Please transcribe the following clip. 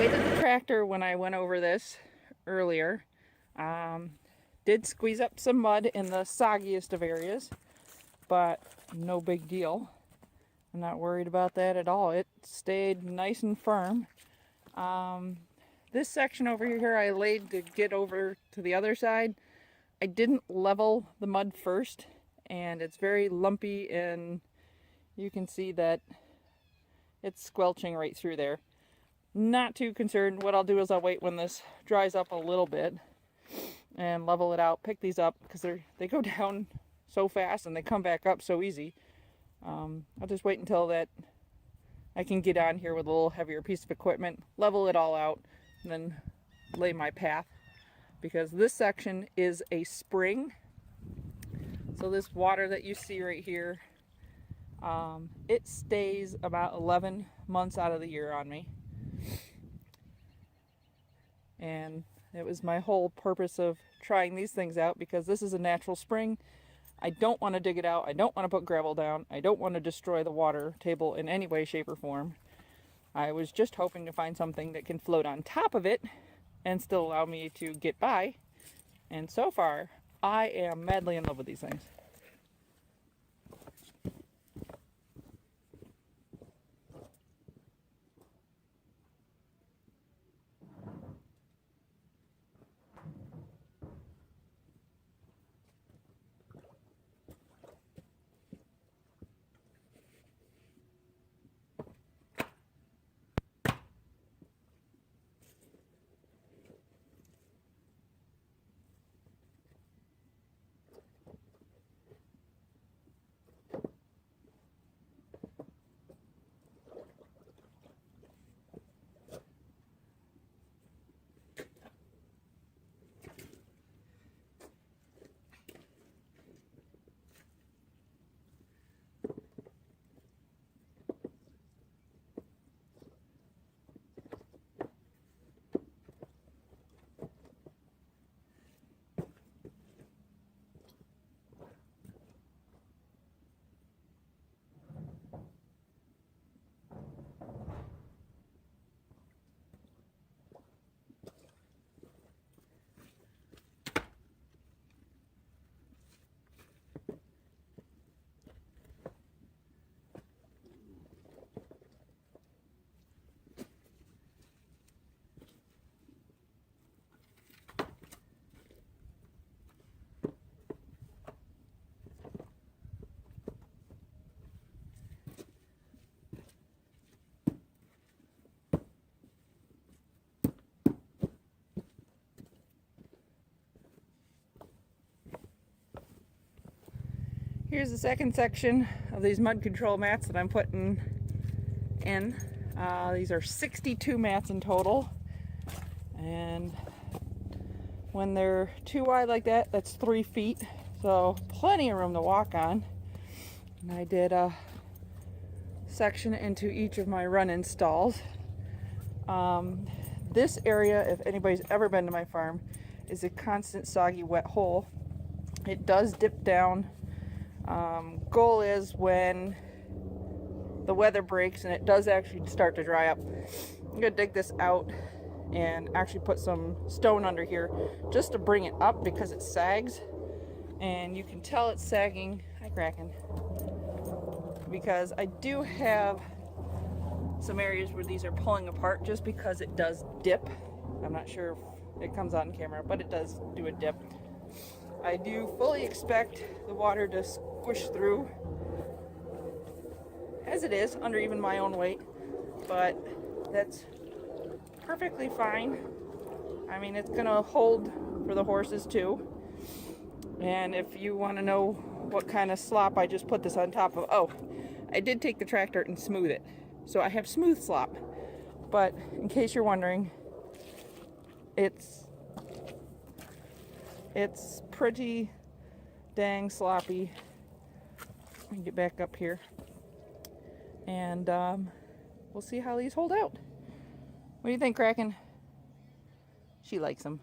weighted the tractor when I went over this earlier. Did squeeze up some mud in the soggiest of areas, but no big deal. I'm not worried about that at all. It stayed nice and firm. This section over here I laid to get over to the other side. I didn't level the mud first, and it's very lumpy, and you can see that it's squelching right through there. Not too concerned. What I'll do is I'll wait when this dries up a little bit and level it out, pick these up, because they go down so fast and they come back up so easy. I'll just wait until that I can get on here with a little heavier piece of equipment, level it all out, and then lay my path, because this section is a spring. So this water that you see right here, it stays about 11 months out of the year on me. And it was my whole purpose of trying these things out, because this is a natural spring. I don't want to dig it out. I don't want to put gravel down. I don't want to destroy the water table in any way, shape, or form. I was just hoping to find something that can float on top of it and still allow me to get by. And so far, I am madly in love with these things. Here's the second section of these mud control mats that I'm putting in. These are 62 mats in total, and when they're too wide like that, that's 3 feet, so plenty of room to walk on. And I did a section into each of my run-in stalls. This area, if anybody's ever been to my farm, is a constant soggy wet hole. It does dip down. Goal is when the weather breaks and it does actually start to dry up, I'm gonna dig this out and actually put some stone under here just to bring it up, because it sags, and you can tell it's sagging. Hi, Kraken. Because I do have some areas where these are pulling apart just because it does dip. I'm not sure if it comes on camera, but it does do a dip. I do fully expect the water to squish through, as it is, under even my own weight, but that's perfectly fine. I mean, it's gonna hold for the horses too. And if you want to know what kind of slop I just put this on top of, oh, I did take the tractor and smooth it, so I have smooth slop. But in case you're wondering, it's pretty dang sloppy. Let me get back up here, and we'll see how these hold out. What do you think, Kraken? She likes them.